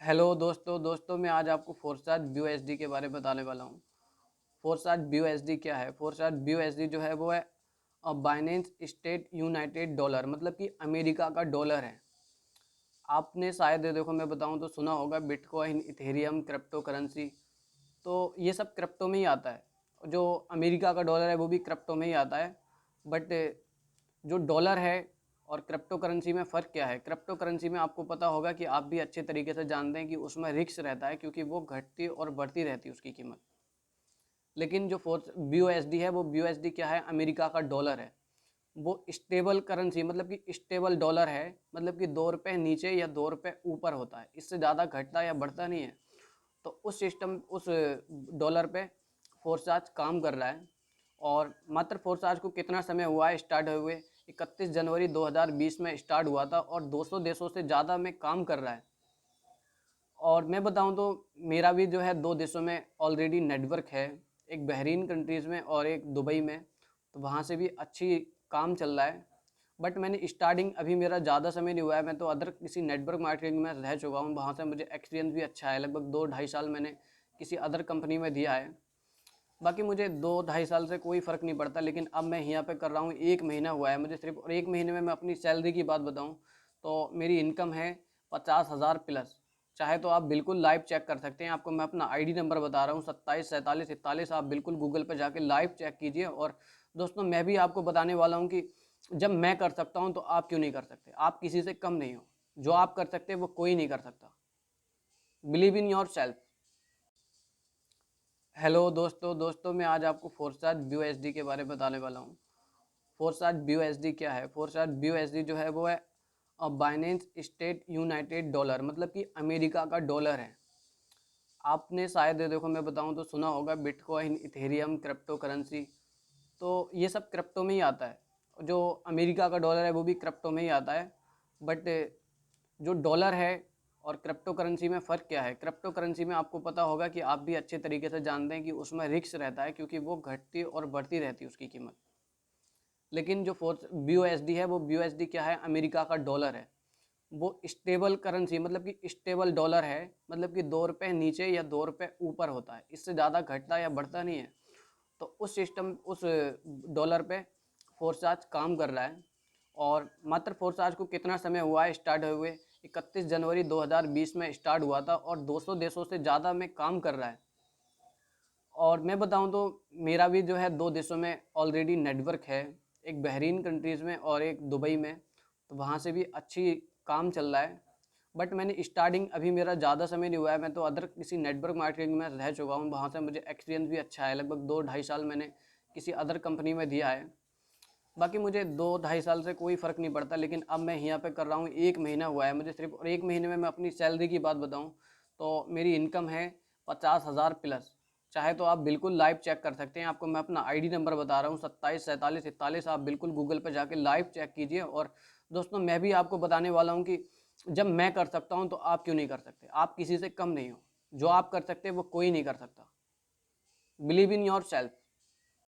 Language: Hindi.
हेलो दोस्तों मैं आज आपको फोरसाट BUSD के बारे में बताने वाला हूँ। फोरसाट BUSD क्या है? फोरसाट BUSD जो है वो है बाइनेंस स्टेट यूनाइटेड डॉलर, मतलब कि अमेरिका का डॉलर है। आपने शायद देखो मैं बताऊँ तो सुना होगा बिटकॉइन, इथेरियम, क्रिप्टो करेंसी। तो ये सब क्रिप्टो में ही आता है। जो अमेरिका का डॉलर है वो भी क्रिप्टो में ही आता है। बट जो डॉलर है और क्रिप्टो करेंसी में फ़र्क क्या है? क्रिप्टो करेंसी में आपको पता होगा कि आप भी अच्छे तरीके से जानते हैं कि उसमें रिस्क रहता है, क्योंकि वो घटती और बढ़ती रहती है उसकी कीमत। लेकिन जो फोर्थ BUSD है, वो BUSD क्या है? अमेरिका का डॉलर है। वो स्टेबल करेंसी, मतलब कि स्टेबल डॉलर है, मतलब कि 2 रुपये नीचे या 2 रुपये ऊपर होता है, इससे ज़्यादा घटता या बढ़ता नहीं है। तो उस डॉलर पे फोर्साज काम कर रहा है। और मात्र फोर्साज को कितना समय हुआ है स्टार्ट हुए? 31 जनवरी 2020 में स्टार्ट हुआ था और 200 देशों से ज़्यादा में काम कर रहा है। और मैं बताऊं तो मेरा भी जो है 2 देशों में ऑलरेडी नेटवर्क है, एक बहरीन कंट्रीज़ में और एक दुबई में। तो वहाँ से भी अच्छी काम चल रहा है। बट मैंने स्टार्टिंग अभी मेरा ज़्यादा समय नहीं हुआ है, मैं तो अदर किसी नेटवर्क मार्केटिंग में रह चुका हूँ, वहाँ से मुझे एक्सपीरियंस भी अच्छा है। लगभग 2-2.5 साल मैंने किसी अदर कंपनी में दिया है। बाकी मुझे 2-2.5 साल से कोई फ़र्क नहीं पड़ता, लेकिन अब मैं यहाँ पे कर रहा हूँ, 1 महीना हुआ है मुझे सिर्फ। और 1 महीने में मैं अपनी सैलरी की बात बताऊँ तो मेरी इनकम है 50,000 प्लस। चाहे तो आप बिल्कुल लाइव चेक कर सकते हैं। आपको मैं अपना ID नंबर बता रहा हूँ, 27 47 41। आप बिल्कुल गूगल पर जाके लाइव चेक कीजिए। और दोस्तों मैं भी आपको बताने वाला हूँ कि जब मैं कर सकता हूँ तो आप क्यों नहीं कर सकते? आप किसी से कम नहीं हो। जो आप कर सकते हैं वो कोई नहीं कर सकता। Believe in your self. Hello दोस्तों मैं आज आपको फोरसाट BUSD के बारे में बताने वाला हूँ। फोरसाट BUSD क्या है? फोरसाट BUSD जो है वो है बाइनेंस स्टेट यूनाइटेड डॉलर, मतलब कि अमेरिका का डॉलर है। आपने शायद देखो मैं बताऊँ तो सुना होगा बिटकॉइन, इथेरियम, क्रिप्टो करेंसी। तो ये सब क्रिप्टो में ही आता है। जो अमेरिका का डॉलर है वो भी क्रिप्टो में ही आता है। बट जो डॉलर है और क्रिप्टो करेंसी में फ़र्क क्या है? क्रिप्टो करेंसी में आपको पता होगा कि आप भी अच्छे तरीके से जानते हैं कि उसमें रिस्क रहता है, क्योंकि वो घटती और बढ़ती रहती है उसकी कीमत। लेकिन जो फोर्थ BUSD है, वो BUSD क्या है? अमेरिका का डॉलर है। वो स्टेबल करेंसी, मतलब कि स्टेबल डॉलर है, मतलब कि 2 रुपये नीचे या 2 रुपये ऊपर होता है, इससे ज़्यादा घटता या बढ़ता नहीं है। तो उस डॉलर पे फोर्साज काम कर रहा है। और मात्र फोर्साज को कितना समय हुआ है स्टार्ट हुए? 31 जनवरी 2020 में स्टार्ट हुआ था और 200 देशों से ज़्यादा में काम कर रहा है। और मैं बताऊं तो मेरा भी जो है 2 देशों में ऑलरेडी नेटवर्क है, एक बहरीन कंट्रीज़ में और एक दुबई में। तो वहाँ से भी अच्छी काम चल रहा है। बट मैंने स्टार्टिंग अभी मेरा ज़्यादा समय नहीं हुआ है, मैं तो अदर किसी नेटवर्क मार्केटिंग में रह चुका हूँ, वहाँ से मुझे एक्सपीरियंस भी अच्छा है। लगभग 2-2.5 साल मैंने किसी अदर कंपनी में दिया है। बाकी मुझे 2-2.5 साल से कोई फ़र्क नहीं पड़ता, लेकिन अब मैं यहाँ पे कर रहा हूँ, 1 महीना हुआ है मुझे सिर्फ। और 1 महीने में मैं अपनी सैलरी की बात बताऊँ तो मेरी इनकम है 50,000 प्लस। चाहे तो आप बिल्कुल लाइव चेक कर सकते हैं। आपको मैं अपना ID नंबर बता रहा हूँ, 27 47 41। आप बिल्कुल गूगल पर जाके लाइव चेक कीजिए। और दोस्तों मैं भी आपको बताने वाला हूँ कि जब मैं कर सकता हूँ तो आप क्यों नहीं कर सकते? आप किसी से कम नहीं हो। जो आप कर सकते हैं वो कोई नहीं कर सकता। Believe in your self.